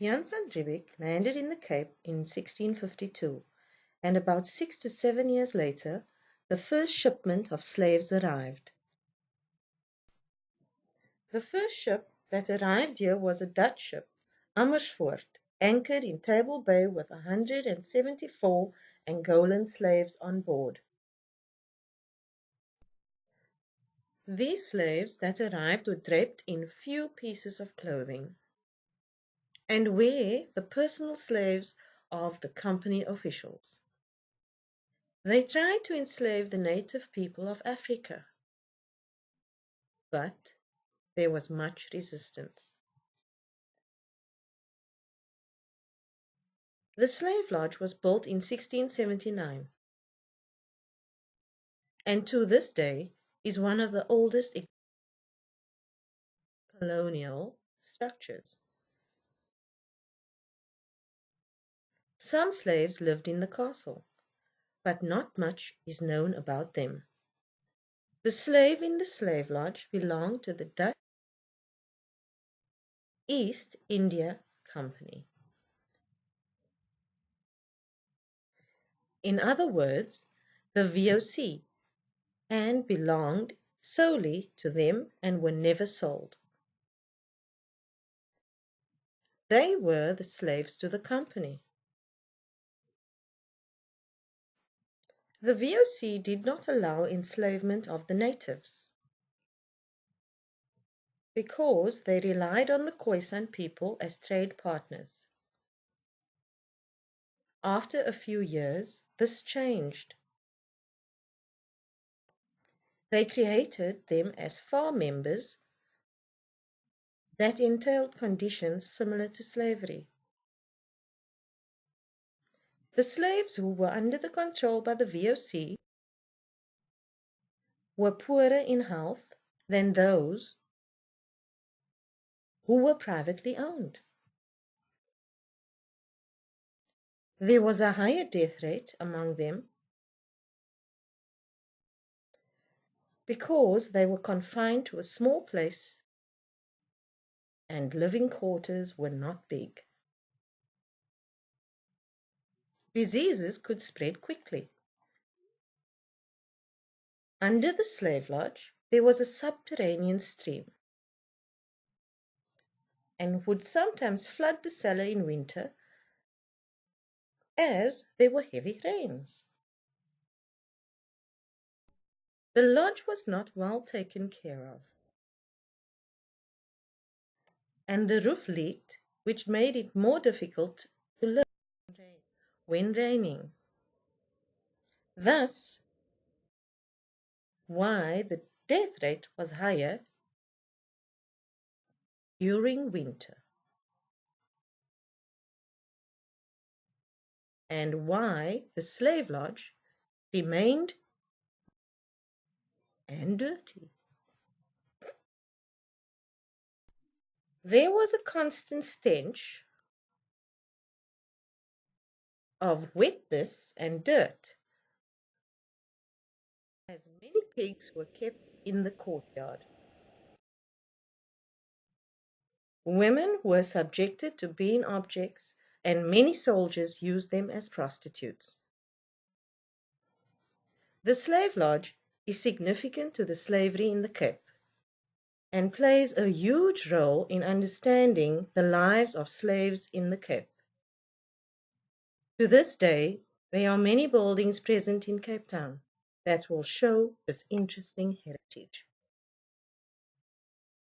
Jan van Riebeeck landed in the Cape in 1652, and about 6 to 7 years later, the first shipment of slaves arrived. The first ship that arrived here was a Dutch ship, Amersfoort, anchored in Table Bay with 174 Angolan slaves on board. These slaves that arrived were draped in few pieces of clothing, and were the personal slaves of the company officials. They tried to enslave the native people of Africa, but there was much resistance. The slave lodge was built in 1679, and to this day is one of the oldest colonial structures. Some slaves lived in the castle, but not much is known about them. The slave in the slave lodge belonged to the Dutch East India Company. In other words, the VOC, and belonged solely to them and were never sold. They were the slaves to the company. The VOC did not allow enslavement of the natives because they relied on the Khoisan people as trade partners. After a few years, this changed. They created them as farm members that entailed conditions similar to slavery. The slaves who were under the control by the VOC were poorer in health than those who were privately owned. There was a higher death rate among them because they were confined to a small place and living quarters were not big. Diseases could spread quickly. Under the slave lodge, there was a subterranean stream and would sometimes flood the cellar in winter as there were heavy rains. The lodge was not well taken care of, and the roof leaked, which made it more difficult to live when raining. Thus, why the death rate was higher during winter, and why the slave lodge remained and dirty. There was a constant stench of wetness and dirt, as many pigs were kept in the courtyard. Women were subjected to being objects, and many soldiers used them as prostitutes. The slave lodge is significant to the slavery in the Cape and plays a huge role in understanding the lives of slaves in the Cape. To this day, there are many buildings present in Cape Town that will show this interesting heritage.